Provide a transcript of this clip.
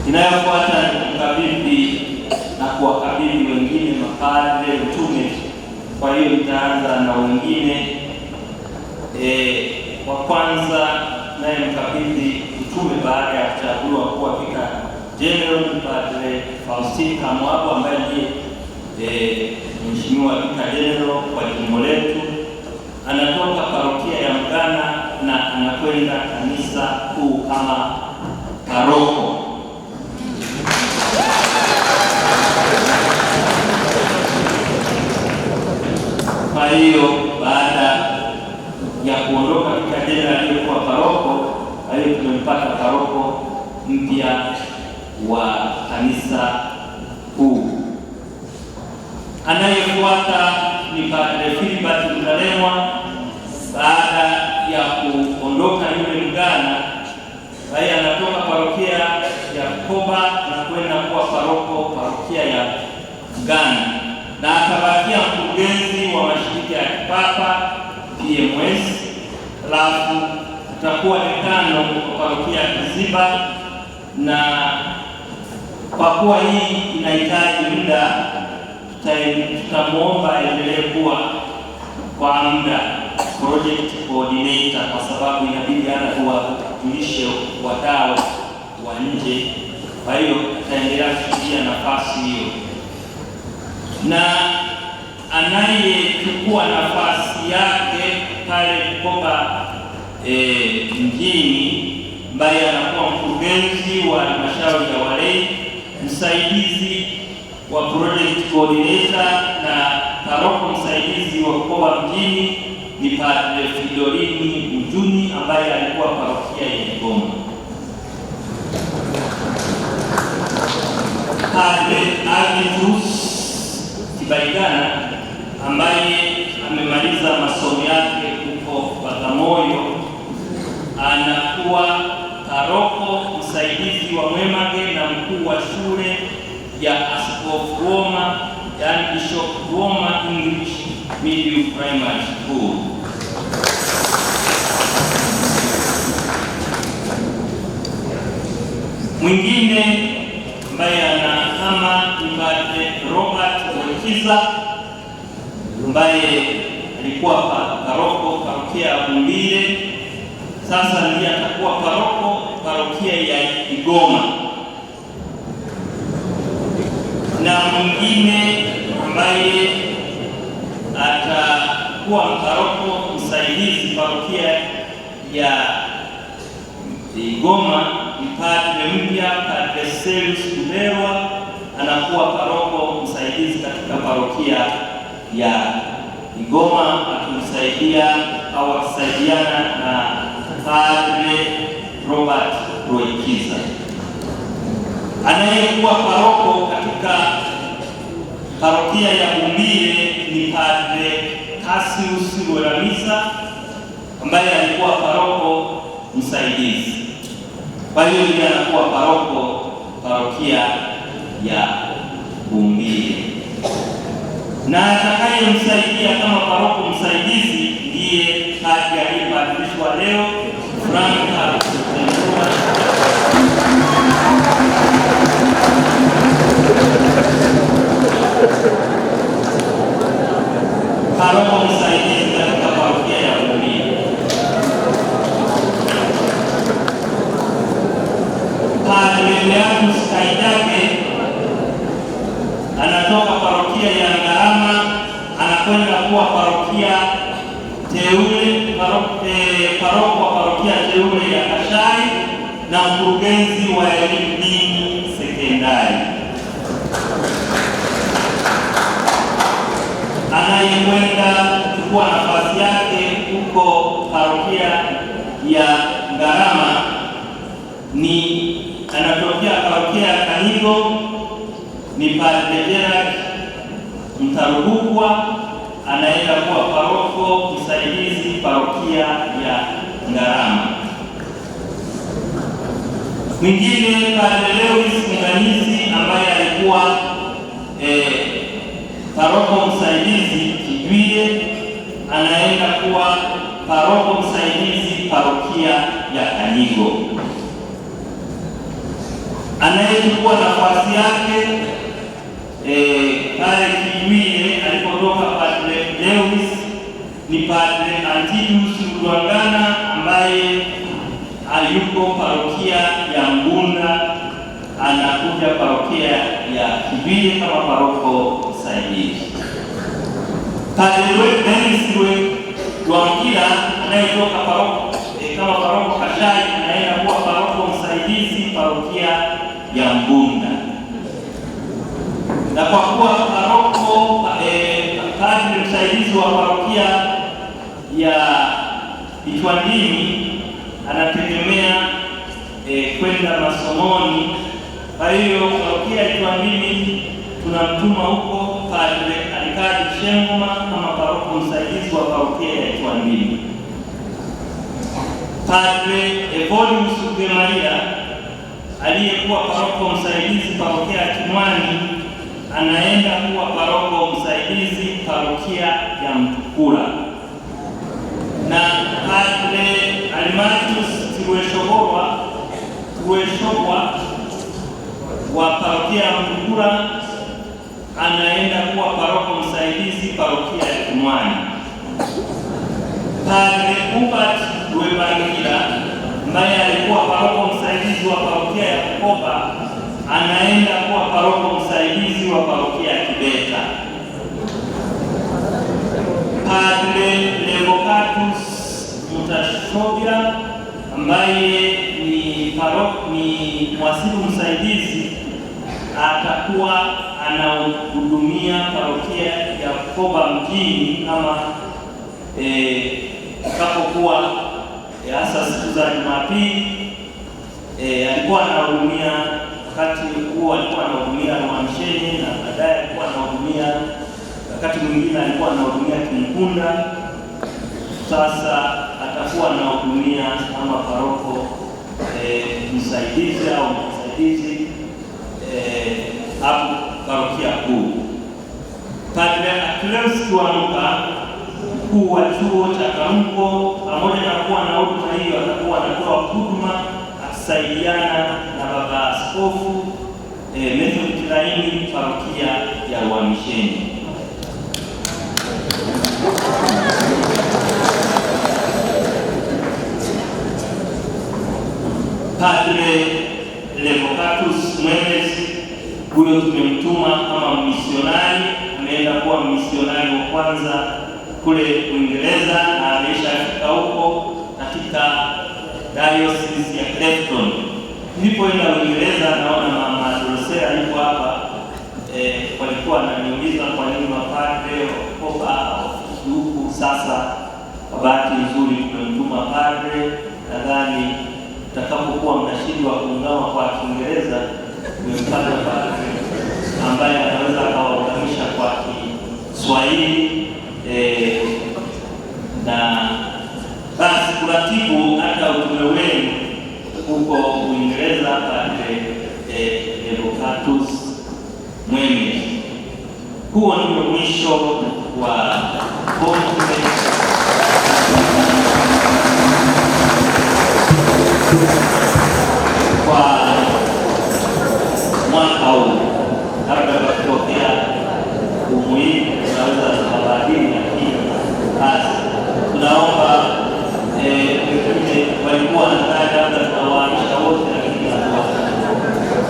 Inayofuata ni kumkabidhi na kuwakabidhi wengine mapadre utume. Kwa hiyo nitaanza na wengine. Wa kwanza naye mkabidhi utume baada ya kuchaguliwa kuwa Vicar General Padre Faustin Kamwabo, ambaye ndiye Mheshimiwa Vicar General wa jimbo letu. Anatoka parokia ya Mgana na anakwenda kanisa kuu kama paroko. Kwa hiyo baada ya kuondoka Vicar General aliyekuwa paroko, kwa hiyo tumempata paroko mpya wa kanisa kuu. Anayefuata ni Padre Philibert Mtalemwa. Baada ya kuondoka yule Mgana, kwa hiyo anatoka parokia ya Koba na kwenda kuwa paroko parokia ya Mgana, na atabakia mkurugenzi wa mashirika ya kipapa PMS. Alafu atakuwa dekano wa parokia ya Kiziba, na kwa kuwa hii inahitaji muda, tutamuomba endelee kuwa kwa muda project coordinator, kwa sababu inabidi tuwajulishe wadau wa nje. Kwa hiyo ataendelea kushikilia nafasi hiyo, na anayechukua nafasi yake pale Bukoba mjini, ambaye anakuwa mkurugenzi wa halmashauri ya walei, msaidizi wa project coordinator na paroko msaidizi wa Bukoba mjini ni Padre Fridolini Mjuni, ambaye alikuwa parokia ya Kigoma. Padre Alvitus Kibaigana, ambaye amemaliza masomo yake huko Bagamoyo, anakuwa paroko msaidizi wa Mwemage na mkuu wa shule ya Askofu Roma, yaani Bishop Roma English Medium Primary School. Mwingine ambaye anahama ni Padre Robert Mwekiza, ambaye alikuwa paroko parokia ya Bumbire, sasa ndiye atakuwa paroko parokia ya Kigoma. Na mwingine ambaye atakuwa paroko msaidizi parokia ya Kigoma ni padre mpya Padre Selus Kuberwa, anakuwa paroko msaidizi katika parokia ya Kigoma, akimsaidia au akisaidiana na Padre Robert Roikiza. Anayekuwa paroko katika parokia ya Bumbire ni Padre Cassius Rweramisa, ambaye alikuwa paroko msaidizi. Kwa hiyo ndiye anakuwa paroko parokia ya Bumbire, na atakayemsaidia kama paroko msaidizi ndiye padre aliyebadilishwa leo, Frank paroko msaidizi katika parokia ya Bumbire. Padre Leanus Kaidage anatoka parokia ya Ngarama, anakwenda kuwa parokia teule, paroko wa parokia teule ya Kashai na mkurugenzi wa elimu dini sekondari. Anayekwenda kuchukua nafasi yake huko parokia ya Ngarama ni anatokea parokia ya Kanigo, ni Padre Gerard Mtarugukwa, anaenda kuwa paroko msaidizi parokia ya Ngarama. Mwingine Padre Lewis Mnganizi, ambaye alikuwa paroko msaidizi Kijwile, anaenda kuwa paroko msaidizi parokia ya Kanigo. Anayechukua nafasi yake pale Kiwile alipotoka Padre Lewis ni Padre Antidius Rwangana ambaye hayuko parokia ya Mbunda, anakuja parokia ya Kiwile kama paroko msaidizi. Padre Dennis Rwangila anayetoka paroko kama paroko Kashai anaenda kuwa paroko msaidizi parokia ya Mbunda. Na kwa kuwa paroko padre msaidizi wa parokia ya Itwandini anategemea kwenda masomoni, kwa hiyo parokia ya Itwandini tunamtuma huko Padre Alikadi Shengoma kama paroko msaidizi wa parokia ya Itwandini. Padre Evodius Rugemaria aliyekuwa paroko msaidizi parokia ya Kimwani anaenda kuwa paroko msaidizi parokia ya Mtukula. Na Padre Almatius Tiweshogwa wa parokia ya Mtukula anaenda kuwa paroko msaidizi parokia ya Kimwani. Padre Hubert Rwebangira ambaye alikuwa paroko msaidizi wa parokia ya Bukoba anaenda kuwa paroko msaidizi wa parokia ya Kibeta. Padre Levocatus Mutashobya ambaye ni mwasibu msaidizi atakuwa anahudumia parokia ya Bukoba mjini kama kapokuwa hasa siku za Jumapili alikuwa anahudumia. Wakati huo alikuwa anahudumia Rwamshenye na baadaye alikuwa anahudumia, wakati mwingine alikuwa anahudumia Kimkunda. Sasa atakuwa anahudumia kama paroko msaidizi au msaidizi hapo parokia kuu. Padre Achilles Kiwanuka, mkuu wa chuo cha Karuko, pamoja na kuwa na huduma hiyo atakuwa anatoa huduma akisaidiana na baba askofu Method Kilaini parokia ya Uhamisheni. Padre Levocatus Mwemezi, huyo tumemtuma kama misionari, ameenda kuwa misionari wa kwanza kule Uingereza na ameshafika huko katika diocese ya Clifton. Nilipoenda Uingereza naona mama Rosea yuko hapa, walikuwa wananiuliza kwa nini mapadre wakopa huku. Sasa kwa bahati nzuri tumemtuma padre, nadhani utakapokuwa mnashindwa kuungana kwa Kiingereza tumempata padre ambaye anaweza akawaunganisha kwa Kiswahili na basi kuratibu hata utume wenu huko Uingereza. Padre Levocatus Mwemezi. Huo ndio mwisho wa conference.